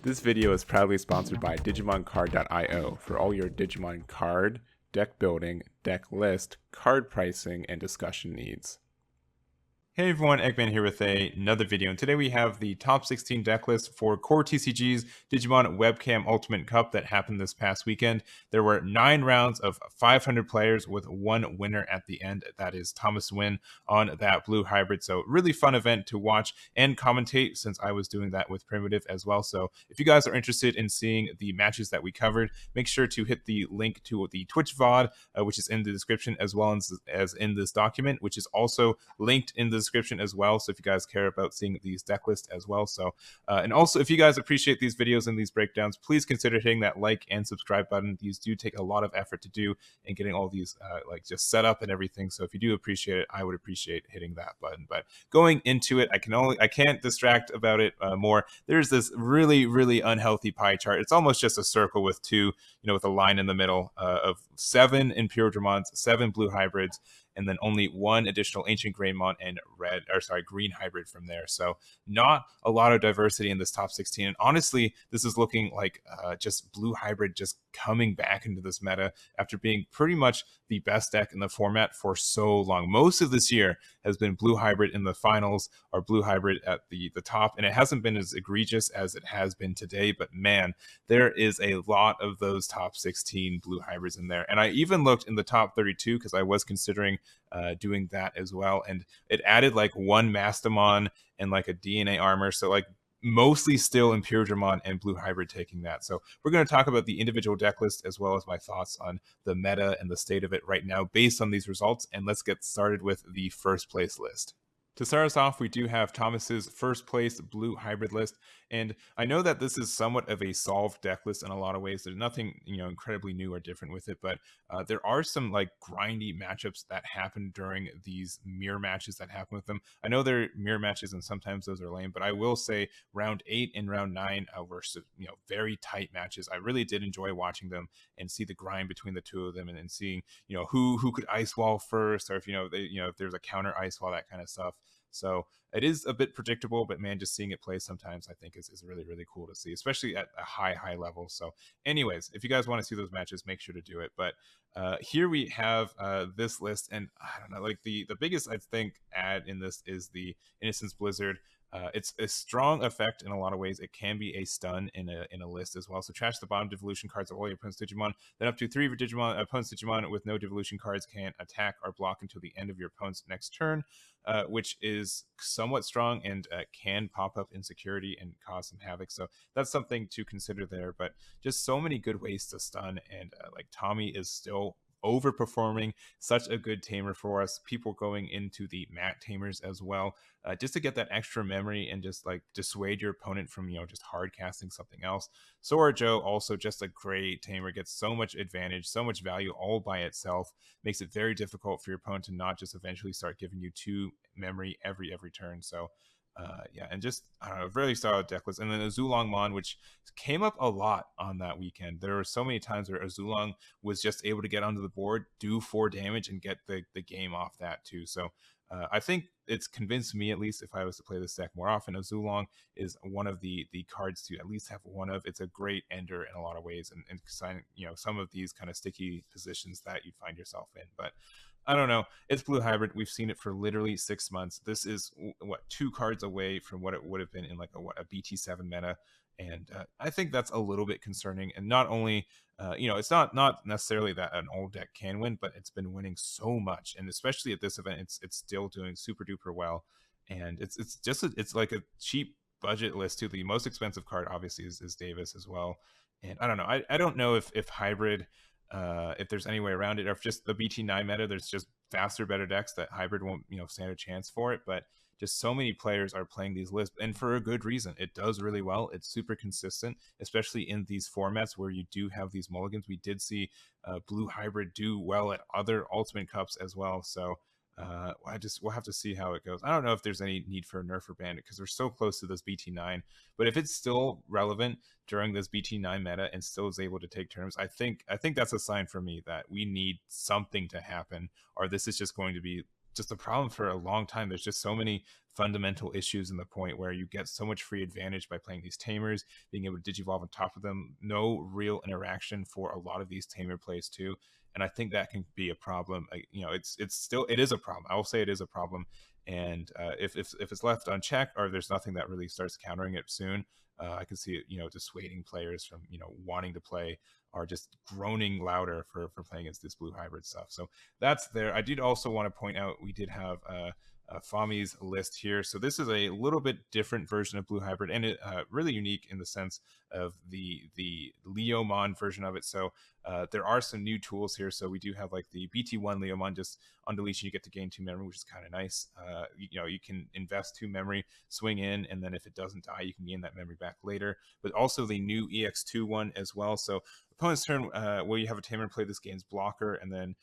This video is proudly sponsored by DigimonCard.io for all your Digimon card, deck building, deck list, card pricing, and discussion needs. Hey everyone, Eggman here with another video, and today we have the top 16 deck list for CoreTCG's Digimon Webcam Ultimate Cup that happened this past weekend. There were 9 rounds of 500 players with one winner at the end. That is Thomas Nguyen on that blue hybrid. So really fun event to watch and commentate, since I was doing that with Primitive as well. So if you guys are interested in seeing the matches that we covered, make sure to hit the link to the Twitch VOD, which is in the description, as well as in this document, which is also linked in the description as well. So if you guys care about seeing these deck lists as well, and also if you guys appreciate these videos and these breakdowns, please consider hitting that like and subscribe button. These do take a lot of effort to do, and getting all these just set up and everything. So if you do appreciate it, I would appreciate hitting that button. But going into it, I can't distract about it more. There's this really unhealthy pie chart. It's almost just a circle with two, with a line in the middle of 7 Imperialdramons, 7 blue hybrids, and then only 1 additional AncientGrey and green hybrid from there. So not a lot of diversity in this top 16. And honestly, this is looking like just blue hybrid just coming back into this meta after being pretty much the best deck in the format for so long. Most of this year has been blue hybrid in the finals, or blue hybrid at the top, and it hasn't been as egregious as it has been today. But man, there is a lot of those top 16 blue hybrids in there. And I even looked in the top 32 because I was considering doing that as well, and it added like 1 Mastamon and like a DNA armor, so like mostly still Imperialdramon and blue hybrid taking that. So we're going to talk about the individual deck list as well as my thoughts on the meta and the state of it right now based on these results. And let's get started with the first place list. To start us off, we do have Thomas's first place blue hybrid list, and I know that this is somewhat of a solved deck list in a lot of ways. There's nothing incredibly new or different with it, but there are some like grindy matchups that happen during these mirror matches that happen with them. I know they're mirror matches and sometimes those are lame, but I will say round 8 and round 9 were very tight matches. I really did enjoy watching them and see the grind between the two of them, and seeing who could ice wall first, or if there's a counter ice wall, that kind of stuff. So it is a bit predictable, but man, just seeing it play sometimes I think is really cool to see, especially at a high level. So anyways, if you guys want to see those matches, make sure to do it. But here we have this list, and I don't know, like the biggest I think add in this is the Innocence Blizzard. It's a strong effect in a lot of ways. It can be a stun in a list as well. So trash the bottom devolution cards of all your opponent's Digimon. Then up to 3 of your opponent's Digimon with no devolution cards can't attack or block until the end of your opponent's next turn, which is somewhat strong and can pop up insecurity and cause some havoc. So that's something to consider there. But just so many good ways to stun, and like Tommy is still overperforming, such a good tamer for us. People going into the mat tamers as well, just to get that extra memory and just like dissuade your opponent from just hard casting something else. Sora Joe, also just a great tamer, gets so much advantage, so much value all by itself, makes it very difficult for your opponent to not just eventually start giving you 2 memory every turn. So yeah, and just I don't know, really solid deck list. And then Azulongmon, which came up a lot on that weekend. There were so many times where Azulong was just able to get onto the board, do 4 damage, and get the game off that too. So I think it's convinced me, at least if I was to play this deck more often, Azulong is one of the cards to at least have one of. It's a great ender in a lot of ways, and some of these kind of sticky positions that you'd find yourself in. But I don't know. It's blue hybrid. We've seen it for literally 6 months. This is 2 cards away from what it would have been in like a BT7 meta, and I think that's a little bit concerning. And not only it's not necessarily that an old deck can win, but it's been winning so much, and especially at this event, it's still doing super duper well. And it's like a cheap budget list too. The most expensive card obviously is Davis as well. And I don't know. I don't know if hybrid. If there's any way around it, or if just the BT9 meta, there's just faster, better decks that hybrid won't stand a chance for it. But just so many players are playing these lists, and for a good reason. It does really well. It's super consistent, especially in these formats where you do have these mulligans. We did see blue hybrid do well at other Ultimate Cups as well. So we'll have to see how it goes. I don't know if there's any need for a nerf or ban it, because we're so close to this BT9. But if it's still relevant during this BT9 meta and still is able to take turns, I think that's a sign for me that we need something to happen, or this is just going to be just a problem for a long time. There's just so many fundamental issues in the point where you get so much free advantage by playing these tamers, being able to digivolve on top of them, no real interaction for a lot of these tamer plays too. And I think that can be a problem. It is a problem. I will say it is a problem. And if it's left unchecked, or there's nothing that really starts countering it soon, I can see it, dissuading players from, wanting to play, or just groaning louder for playing against this blue hybrid stuff. So that's there. I did also want to point out we did have Fhami's list here. So this is a little bit different version of blue hybrid, and it really unique in the sense of the Leomon version of it. So there are some new tools here. So we do have like the BT1 Leomon, just on deletion you get to gain 2 memory, which is kind of nice. You can invest 2 memory, swing in, and then if it doesn't die, you can gain that memory back later. But also the new EX2 one as well. So opponent's turn, where you have a tamer play, this gains blocker, and then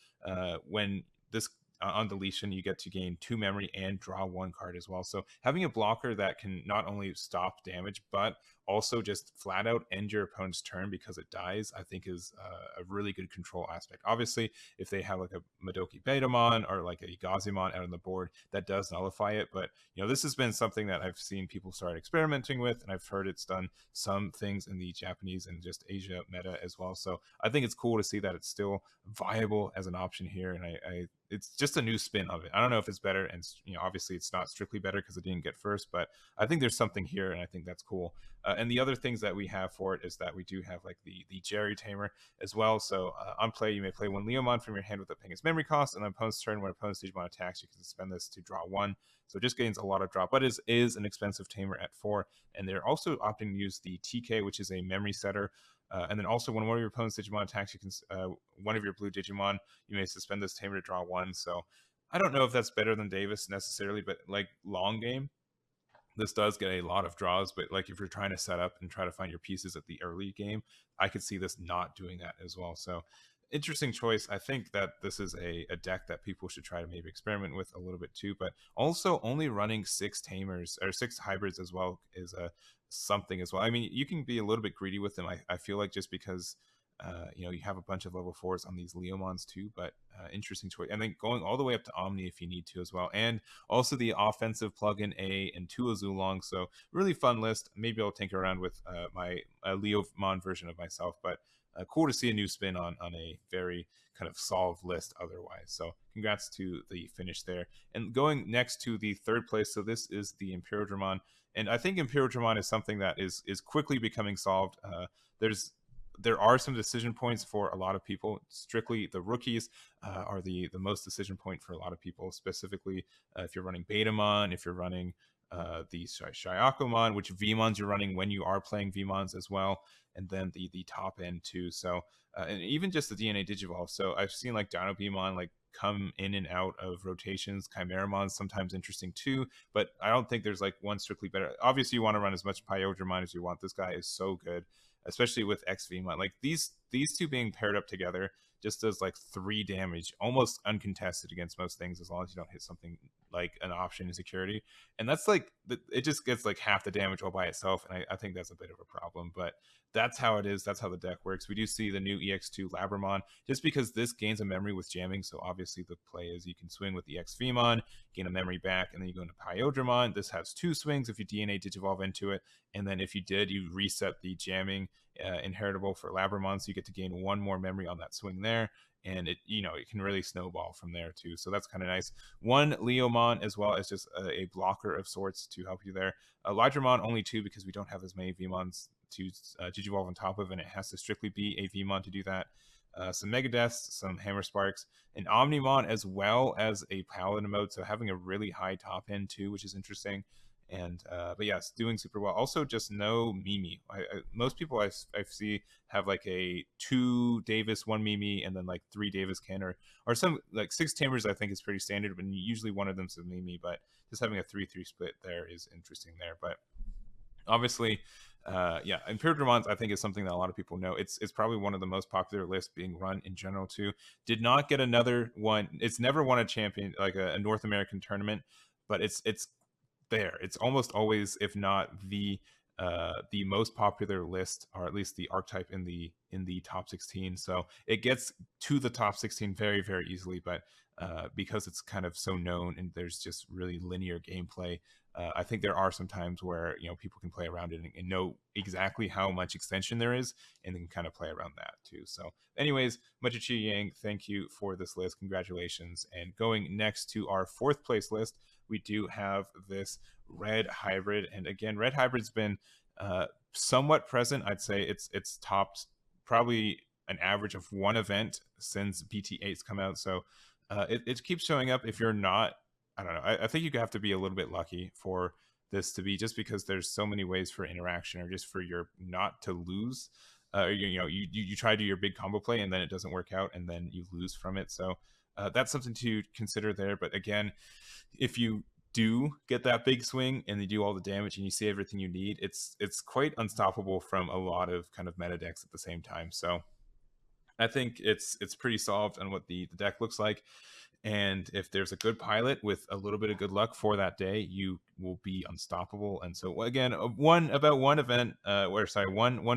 when this on deletion, you get to gain 2 memory and draw 1 card as well. So having a blocker that can not only stop damage, but also just flat out end your opponent's turn because it dies, I think is a really good control aspect. Obviously, if they have like a Madoki Betamon or like a Gazimon out on the board, that does nullify it. But, this has been something that I've seen people start experimenting with, and I've heard it's done some things in the Japanese and just Asia meta as well. So I think it's cool to see that it's still viable as an option here. And it's just a new spin of it. I don't know if it's better, and obviously it's not strictly better because it didn't get first, but I think there's something here, and I think that's cool. And the other things that we have for it is that we do have like the Jerry Tamer as well. So on play, you may play 1 Leomon from your hand without paying its memory cost, and on opponent's turn, when opponent's Digimon attacks, you can spend this to draw 1. So it just gains a lot of drop, but is an expensive tamer at 4. And they're also opting to use the TK, which is a memory setter. And then also when one of your opponent's Digimon attacks, you can one of your blue Digimon, you may suspend this tamer to draw 1. So I don't know if that's better than Davis necessarily, but like long game, this does get a lot of draws. But like if you're trying to set up and try to find your pieces at the early game, I could see this not doing that as well. So interesting choice. I think that this is a deck that people should try to maybe experiment with a little bit too, but also only running 6 tamers or 6 hybrids as well is something as well. I mean, you can be a little bit greedy with them. I feel like just because you have a bunch of level 4s on these Leomons too, but interesting choice. And then going all the way up to Omni if you need to as well. And also the offensive plugin A and 2 Azulong. So really fun list. Maybe I'll tinker around with my Leomon version of myself, but cool to see a new spin on a very kind of solved list otherwise. So congrats to the finish there. And going next to the 3rd place, so this is the Imperialdramon. And I think Imperialdramon is something that is quickly becoming solved. There are some decision points for a lot of people. Strictly the rookies are the most decision point for a lot of people, specifically if you're running Betamon, if you're running the Shyakumon, which Vmons you're running when you are playing Vmons as well, and then the top end too. So and even just the DNA Digivolve. So I've seen like Dino Beamon like come in and out of rotations. Chimeramon sometimes interesting too, but I don't think there's like one strictly better. Obviously you want to run as much Pyodramon as you want. This guy is so good, especially with XVmon. Like these 2 being paired up together just does like 3 damage, almost uncontested against most things, as long as you don't hit something like an option in security. And that's like, it just gets like half the damage all by itself, and I think that's a bit of a problem, but that's how it is. That's how the deck works. We do see the new EX2 Labramon, just because this gains a memory with jamming, so obviously the play is you can swing with the XVmon, gain a memory back, and then you go into Pyodramon. This has 2 swings if you DNA Digivolve into it, and then if you did, you reset the jamming inheritable for Labramon, so you get to gain 1 more memory on that swing there, and it can really snowball from there too. So that's kind of nice. 1 Leomon as well as just a blocker of sorts to help you there. Lydramon only 2 because we don't have as many Vmons to Digivolve on top of, and it has to strictly be a Vmon to do that. Some Megadeaths, some Hammer Sparks, an Omnimon as well as a Paladin mode, so having a really high top end too, which is interesting. And but yes, doing super well. Also, just no Mimi. Most people I see have like a 2 Davis, 1 Mimi, and then like 3 Davis Ken, or some like 6 Tamers. I think is pretty standard, but usually one of them's a Mimi. But just having a 3-3 split there is interesting there. But obviously, yeah, Imperialdramon I think is something that a lot of people know. It's probably one of the most popular lists being run in general too. Did not get another one. It's never won a champion like a North American tournament, but it's there. It's almost always, if not the most popular list, or at least the archetype in the top 16. So it gets to the top 16 very, very easily. But because it's kind of so known and there's just really linear gameplay. I think there are some times where, you know, people can play around it and know exactly how much extension there is, and they can kind of play around that too. So anyways, Muachee Yang, thank you for this list. Congratulations. And going next to our 4th place list, we do have this Red Hybrid. And again, Red Hybrid's been somewhat present. I'd say it's topped probably an average of 1 event since BT8's come out. So it keeps showing up. If you're not, I don't know, I think you have to be a little bit lucky for this to be, just because there's so many ways for interaction, or just for your not to lose. You try to do your big combo play and then it doesn't work out and then you lose from it. So that's something to consider there. But again, if you do get that big swing and you do all the damage and you see everything you need, it's quite unstoppable from a lot of kind of meta decks at the same time. So I think it's pretty solved on what the deck looks like. And if there's a good pilot with a little bit of good luck for that day, you will be unstoppable. And so again, one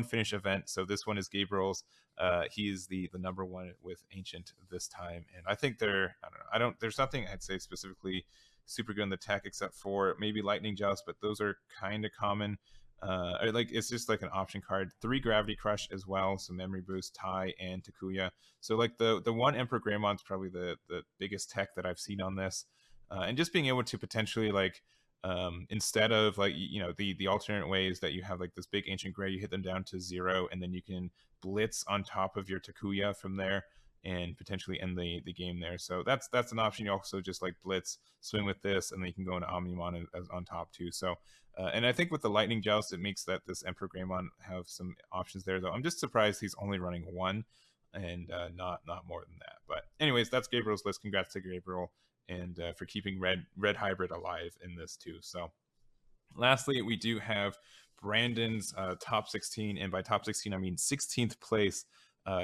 finish event. So this one is Gabriel's. He's the number 1 with Ancient this time. And I think there's nothing I'd say specifically super good in the tech, except for maybe Lightning Joust, but those are kind of common. It's just like an option card. 3 Gravity Crush as well, so Memory Boost, Tai, and Takuya. So like the 1 Emperor Greymon's probably the biggest tech that I've seen on this, and just being able to potentially like instead of like, you know, the alternate ways that you have like this big AncientGrey, you hit them down to 0, and then you can blitz on top of your Takuya from there and potentially end the game there. So that's an option. You also just like blitz, swing with this, and then you can go into Omnimon as on top too. So and I think with the Lightning Joust, it makes that this Emperor Greymon have some options there, though. I'm just surprised he's only running 1 and not more than that. But anyways, that's Gabriel's list. Congrats to Gabriel, and for keeping Red Hybrid alive in this too. So lastly, we do have Brandon's top 16, and by top 16 I mean 16th place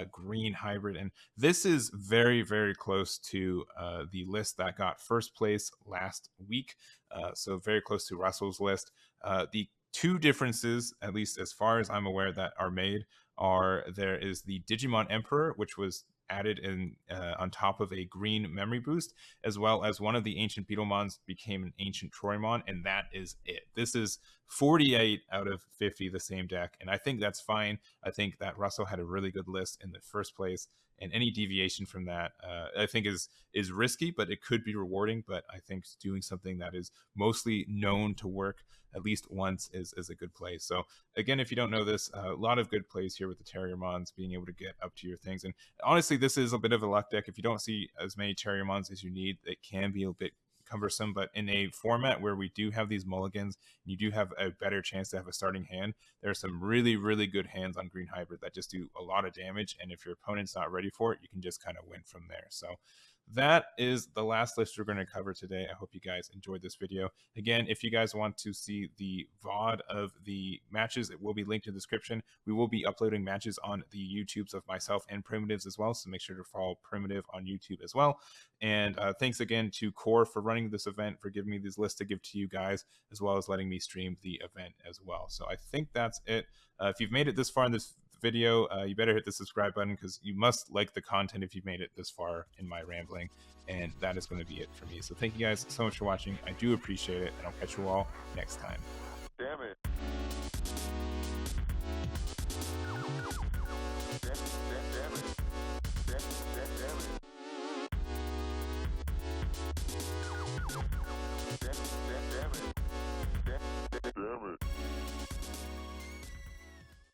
Green Hybrid. And this is very, very close to the list that got first place last week. So very close to Russell's list. The 2 differences, at least as far as I'm aware, that are made are there is the Digimon Emperor, which was added in on top of a green memory boost, as well as one of the ancient Beetlemons became an ancient Troymon, and that is it. This is 48 out of 50 the same deck, and I think that's fine. I think that Russell had a really good list in the first place, and any deviation from that I think is risky, but it could be rewarding. But I think doing something that is mostly known to work at least once is a good play. So again, if you don't know this, a lot of good plays here with the Terriermons, being able to get up to your things. And honestly, this is a bit of a luck deck. If you don't see as many Terriermons as you need, it can be a bit cumbersome, but in a format where we do have these mulligans and you do have a better chance to have a starting hand, there are some really, really good hands on Green Hybrid that just do a lot of damage, and if your opponent's not ready for it, you can just kind of win from there. So that is the last list we're going to cover today. I hope you guys enjoyed this video. Again, if you guys want to see the VOD of the matches, it will be linked in the description. We will be uploading matches on the YouTubes of myself and Primitives as well, so make sure to follow Primitive on YouTube as well. And thanks again to Core for running this event, for giving me these lists to give to you guys, as well as letting me stream the event as well. So I think that's it. If you've made it this far in this video, you better hit the subscribe button, because you must like the content if you've made it this far in my rambling. And that is going to be it for me. So thank you guys so much for watching. I do appreciate it, and I'll catch you all next time.